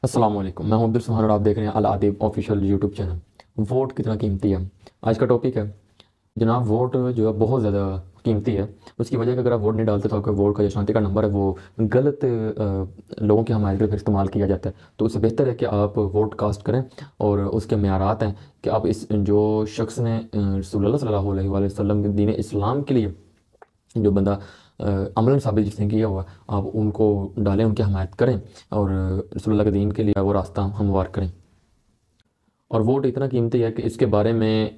السلام علیکم، میں ہوں عبد السبحان اور آپ دیکھ رہے ہیں العادب آفیشیل یوٹیوب چینل۔ ووٹ کتنا قیمتی ہے، آج کا ٹاپک ہے جناب۔ ووٹ جو ہے بہت زیادہ قیمتی ہے، اس کی وجہ کہ اگر آپ ووٹ نہیں ڈالتے تو آپ کا ووٹ کا جو شانتی کا نمبر ہے وہ غلط لوگوں کی حمایت کے لیے استعمال کیا جاتا ہے۔ تو اس سے بہتر ہے کہ آپ ووٹ کاسٹ کریں، اور اس کے معیارات ہیں کہ آپ اس جو شخص نے رسول اللہ صلی اللہ علیہ وآلہ وسلم کے دین اسلام کے لیے جو بندہ عملاً ثابت جس نے کیا ہوا، آپ ان کو ڈالیں، ان کی حمایت کریں، اور رسول اللہ کے دین کے لیے وہ راستہ ہموار کریں۔ اور ووٹ اتنا قیمتی ہے کہ اس کے بارے میں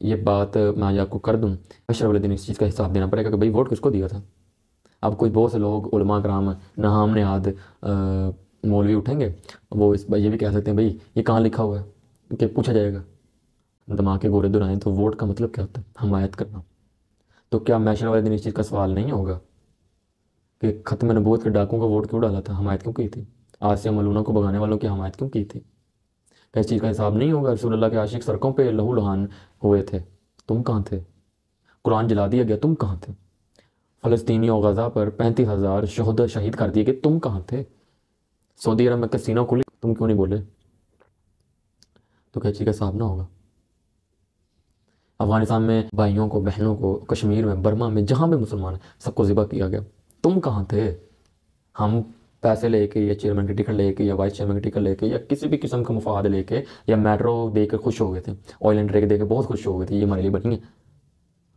یہ بات میں آج آپ کو کر دوں، حشر والے دن اس چیز کا حساب دینا پڑے گا کہ بھئی ووٹ کس کو دیا تھا۔ اب کوئی بہت سے لوگ علماء کرام نہام نہاد مولوی اٹھیں گے، وہ یہ بھی کہہ سکتے ہیں بھئی یہ کہاں لکھا ہوا ہے کہ پوچھا جائے گا، دماغ کے گورے دورائیں۔ تو ووٹ کا مطلب کیا ہوتا ہے؟ حمایت کرنا۔ تو کیا محشر والے دن اس چیز کا سوال نہیں ہوگا کہ ختم نبوت کے ڈاکوں کا ووٹ کیوں ڈالا تھا، حمایت کیوں کی تھی؟ آسیہ ملونہ کو بھگانے والوں کی حمایت کیوں کی تھی؟ کیا اس چیز کا حساب نہیں ہوگا؟ رسول اللہ کے عاشق سڑکوں پہ لہو لہان ہوئے تھے، تم کہاں تھے؟ قرآن جلا دیا گیا، تم کہاں تھے؟ فلسطینیوں غزہ پر 35,000 شہدا شہید کر دیے گئے، تم کہاں تھے؟ سعودی عرب میں کسینہ کھلے، تم کیوں نہیں بولے؟ تو کیا چیز کا حساب نہ ہوگا؟ افغانستان میں بھائیوں کو، بہنوں کو، کشمیر میں، برما میں، جہاں بھی مسلمان ہیں سب کو ذبح کیا گیا، تم کہاں تھے؟ ہم پیسے لے کے یا چیئرمین کی ٹکٹ لے کے یا وائس چیئرمین کی ٹکٹ لے کے یا کسی بھی قسم کا مفاد لے کے یا میٹرو دے کے خوش ہو گئے تھے، آئل اینڈ ریک دے کے بہت خوش ہو گئے تھے، یہ ہمارے لیے بنی ہے۔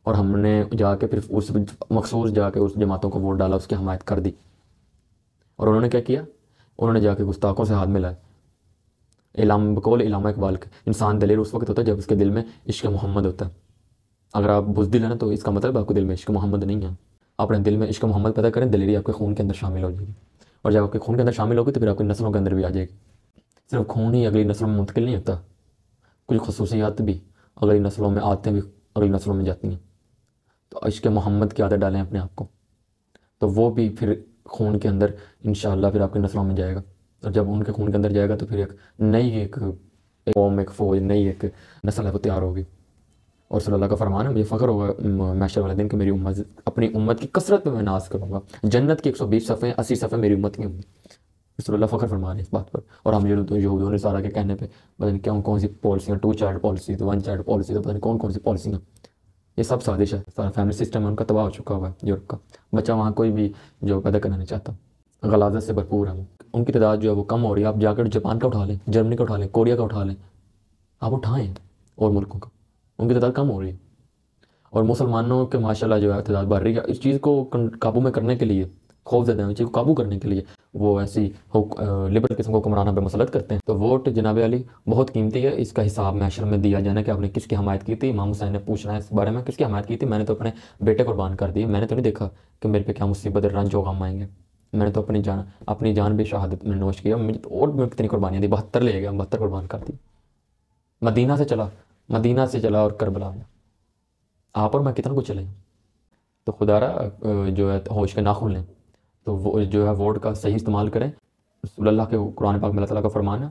اور ہم نے جا کے پھر اس مخصوص جا کے اس جماعتوں کو ووٹ ڈالا، اس کی حمایت کر دی، اور انہوں نے کیا کیا؟ انہوں نے جا کے گستاخوں سے ہاتھ ملائے۔ بقول علامہ اقبال کے، انسان دلیر اس وقت ہوتا ہے جب اس کے دل میں عشق محمد ہوتا ہے۔ اگر آپ بزدل ہیں نا تو اس کا مطلب آپ کے دل میں عشق محمد نہیں ہے۔ اپنے دل میں عشق محمد پیدا کریں، دلیری آپ کے خون کے اندر شامل ہو جائے گی، اور جب آپ کے خون کے اندر شامل ہوگی تو پھر آپ کی نسلوں کے اندر بھی آ جائے گی۔ صرف خون ہی اگلی نسلوں میں منتقل نہیں ہوتا، کچھ خصوصیات بھی اگلی نسلوں میں آتے ہیں، بھی اگلی نسلوں میں جاتی ہیں۔ تو عشق محمد کی عادت ڈالیں اپنے آپ کو، تو وہ بھی پھر خون کے اندر انشاءاللہ پھر آپ کی نسلوں میں جائے گا، اور جب ان کے خون کے اندر جائے گا تو پھر ایک قوم، ایک فوج، نئی ایک نسل ہے وہ تیار ہوگی۔ اور صلی اللہ کا فرمان ہے، مجھے فخر ہوگا محشر والے دن کہ میری امت، اپنی امت کی کثرت میں ناز کروں گا، جنت کی 120 صفحے 80 صفحے میری امت کی ہوں گی۔ رسول اللہ فخر فرما رہے ہیں اس بات پر، اور ہم یہود و نصارہ کے کہنے پہ پتہ نہیں کون سی پالیسیاں، 2 چائلڈ پالیسی، تو 1 چائلڈ پالیسی، تو پتہ نہیں کون سی پالیسیاں، یہ سب سازش ہے۔ سارا فیملی سسٹم ان کا تباہ ہو چکا ہوا ہے یورپ کا، بچہ وہاں کوئی بھی جو پیدا کرنا نہیں چاہتا، غلاظت سے بھرپور ہے وہ۔ ان کی تعداد جو ہے وہ کم ہو رہی ہے۔ آپ جا کر جاپان کا اٹھا لیں، جرمنی کا اٹھا لیں، کوریا کا اٹھا لیں، آپ اٹھائیں اور ملکوں کا، ان کی تعداد کم ہو رہی ہے، اور مسلمانوں کے ماشاءاللہ جو ہے تعداد بڑھ رہی ہے۔ اس چیز کو قابو میں کرنے کے لیے، خوف زدہ اس چیز کو قابو کرنے کے لیے وہ ایسی لبرل قسم کو حکمرانوں پہ مسلط کرتے ہیں۔ تو ووٹ جناب علی بہت قیمتی ہے، اس کا حساب محشر میں دیا جانا کہ آپ نے کس کی حمایت کی تھی۔ امام حسین نے پوچھنا ہے اس بارے میں، کس کی حمایت کی تھی؟ میں نے تو اپنے بیٹے قربان کر دیے، میں نے تو نہیں دیکھا کہ میرے پہ کیا مصیبت، رنج و غم آئیں گے، میں نے تو اپنی جان بھی شہادت میں نوش کیا، اور میں کتنی قربانیاں دی، 72 لے گیا، 72 قربان کر دی۔ مدینہ سے چلا اور کربلا میں، آپ اور میں کتنا کچھ چلیں۔ تو خدا را جو ہے ہوش کے ناخن لیں، تو وہ جو ہے ووٹ کا صحیح استعمال کریں۔ رسول اللہ کے قرآن پاک میں اللہ تعالیٰ کا فرمان ہے،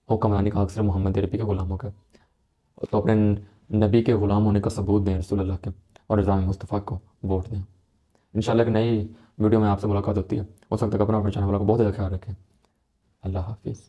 حکمرانی کا حق صرف محمد عربی کے غلاموں کا ہے، تو اپنے نبی کے غلام ہونے کا ثبوت دیں رسول اللہ کے، اور نظام مصطفیٰ کو ووٹ دیں۔ انشاءاللہ ایک نئی ویڈیو میں آپ سے ملاقات ہوتی ہے، اس وقت تک اپنا چاہنے والا کو بہت زیادہ خیال رکھیں۔ اللہ حافظ۔